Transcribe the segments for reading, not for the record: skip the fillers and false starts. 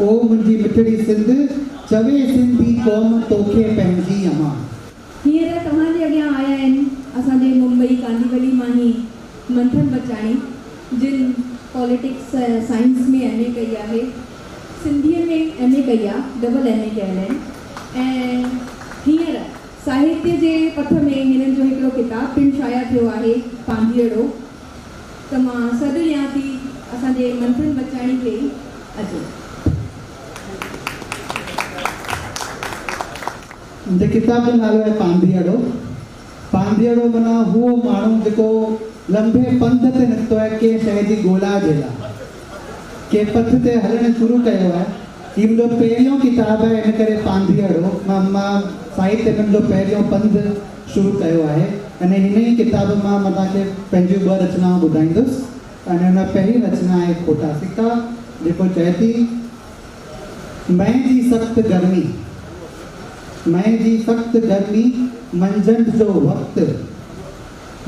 ओ मुंहिंजी मिठड़ी सिंध चवे सिंधी क़ौम तोखे पंहिंजी अमां। हींअर तव्हांजे अॻियां आया आहिनि असांजे मुंबई कांदीवली मां ई मंथन बचाणी, जिन पॉलिटिक्स साइंस में MA कई आहे, सिंधीअ में MA कई आहे, डबल MA कयल आहिनि। ऐं हींअर साहित्य जे पथ में हिननि जो हिकिड़ो किताबु पिणु शाया थियो आहे, पांधीअड़ो। त मां सॾु ॾियां थी असांजे मंथन बचाणी खे अचे। मुंहिंजे किताब जो नालो आहे पांधीअड़ो। पांधीअड़ो माना उहो माण्हू जेको लंबे पंध ते निकितो आहे कंहिं शइ जी ॻोल्हा जे लाइ, कंहिं पथ ते हलणु शुरू कयो आहे। हीउ मुंहिंजो पहिरियों किताबु आहे, इन करे पांधीअड़ो। मां साहित्य में मुंहिंजो पहिरियों पंध शुरू कयो आहे। अने हिन ई किताब मां तव्हांखे पंहिंजियूं 2 रचनाऊं ॿुधाईंदुसि। अने हुन पहिरीं रचना आहे खोटा सिक्का, जेको चए थी मई जी सख़्त गर्मी, मई जी सख़्त गर्मी, मंझंदि जो वक़्तु,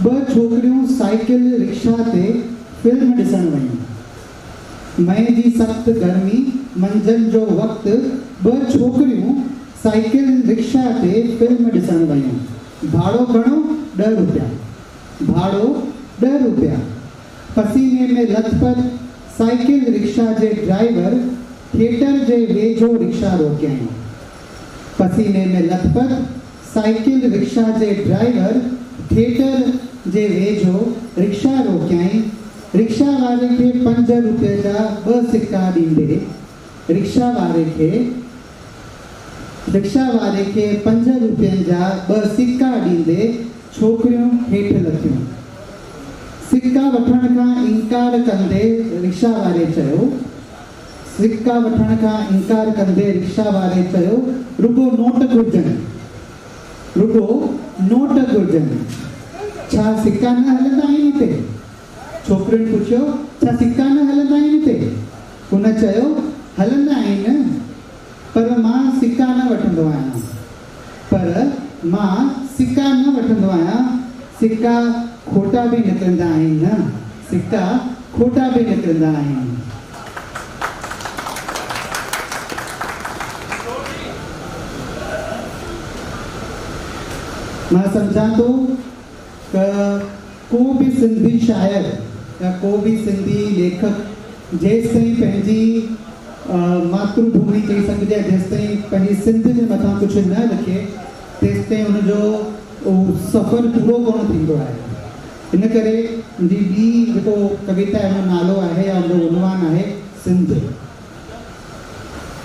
2 छोकिरियूं साइकिल रिक्शा ते फिल्म ॾिसण वयूं। मई जी सख़्त गर्मी, मंझंदि जो वक़्तु, 2 छोकिरियूं साइकिल रिक्शा ते फिल्म ॾिसण वयूं। भाड़ो घणो? 10 रुपया। भाड़ो 10 रुपया। पसीने में लथपथ साइकिल रिक्शा जे ड्राइवर थिएटर जे वेझो रिक्शा रोकियईं। पसीने में लथपथ साइकिल रिक्शा जे ड्राइवर थिएटर जे वेझो रिक्शा रोकियईं। रिक्शा वारे खे 5 रुपए जा 2 सिक्का ॾींदे, रिक्शा वारे खे 5 रुपयनि जा 2 सिक्का ॾींदे छोकिरियूं हेठि लथियूं। सिक्का वठण खां इनकार कंदे रिक्शा वारे चयो, सिक्का वठण खां इनकार कंदे रिक्शा वारे चयो, रुगो नोट घुर्जनि, रुगो नोट घुर्जनि। छा सिक्का न हलंदा आहिनि हिते? छोकिरियुनि पुछियो, छा सिक्का न हलंदा आहिनि हिते? हुन चयो, हलंदा आहिनि, पर मां सिक्का न वठंदो आहियां, पर मां सिक्का न वठंदो आहियां। सिक्का खोटा बि निकिरंदा आहिनि न, सिक्का खोटा बि निकिरंदा आहिनि। मां सम्झां थो त को बि सिंधी शायर या को बि सिंधी लेखक जेसिताईं पंहिंजी मातृभूमि चई सघिजे, जेसिताईं पंहिंजी सिंध जे मथां कुझु न लिखे, तेसिताईं हुनजो सफ़र पूरो कोन थींदो आहे। इन करे मुंहिंजी ॿी जेको कविता जो नालो आहे या हुनजो उनवान आहे सिंध।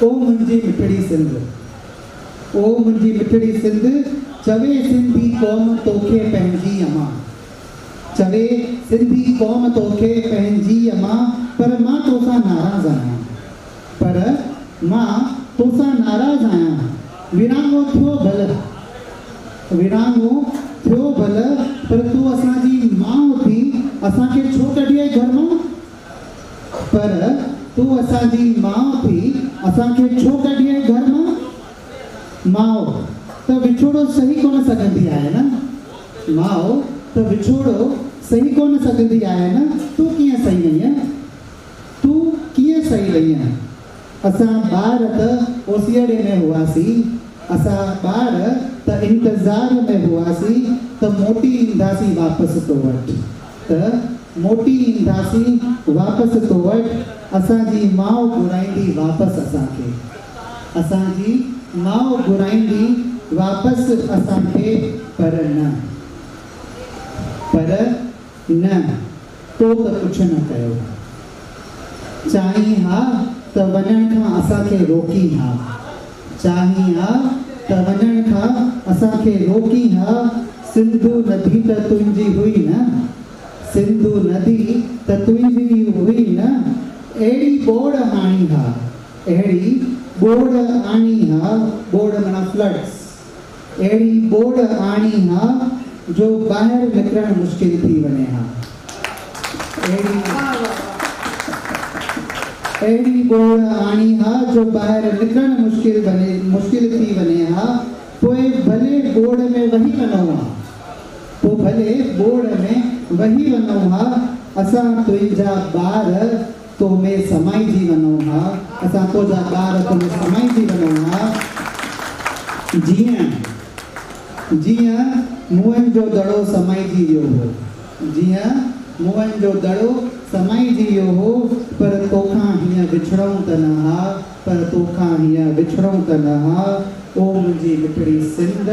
ओ मुंहिंजी मिठड़ी सिंध, ओ मुंहिंजी मिठड़ी सिंध, चवे सिंधी क़ौम तोखे पंहिंजी अमां। चवे सिंधी क़ौम तोखे पंहिंजी अमां, पर मां तोसां नाराज़ आहियां, पर मां तोसां नाराज़ आहियां। विरांगो थियो भल, विरांगो थियो भल, पर तूं असांजी माउ थी, असांखे छो कढी आई घर मां? पर तूं असांजी माउ थी, असांखे छो कढी आई घर मां? माउ त विछोड़ो सही कोन सघंदी आहे न, माउ त विछोड़ो सही कोन सघंदी आहे न। तूं कीअं सही आहीं? तूं कीअं सही रही आहीं? असां ॿार त ओसियड़े में हुआसीं, असां ॿार त इंतज़ार में हुआसीं, त मोटी ईंदासीं वापसि तो वटि, त मोटी ईंदासीं वापसि तो वटि। असांजी माउ घुराईंदी वापसि असांखे, असांजी माउ घुराईंदी वापसि असांखे, पर न, पर न, तो त कुझु न कयो। चाहीं हा त वञण खां असांखे रोकी हा, चाहीं हा त वञण खां असांखे रोकी हा। सिंधु नदी त तुंहिंजी हुई न, सिंधु नदी त तुंहिंजी हुई न, अहिड़ी ॿोड़ आणी हा, अहिड़ी ॿोड़ आणी हा, ॿोड़ माना फ्लड्स, अहिड़ी ॿोड़ आणी हा जो ॿाहिरि निकिरणु मुश्किल थी वञे हा। अहिड़ी ॿोड़ आणी हा जो ॿाहिरि निकिरणु मुश्किल थी वञे हा। पोइ भले ॿोड़ में वही वञूं हा, पोइ भले ॿोड़ में वही वञूं हा। असां तुंहिंजा ॿार तो में समाइजी वञो हा, असां तुंहिंजा ॿार तो में समाइजी वञो हा। जीअं जीअं मुअनि जो दड़ो समाइजी वियो हो, जीअं मुअनि जो दड़ो समाइजी वियो हो, पर तोखां हीअं विछड़ूं त न हा, पर तोखां हीअं विछड़ूं त न हा। ओ मुंहिंजी मिठड़ी सिंध,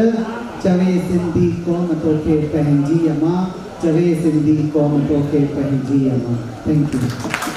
चवे सिंधी क़ौम तोखे पंहिंजी अमां, चवे सिंधी क़ौम तोखे पंहिंजी अमां। Thank you.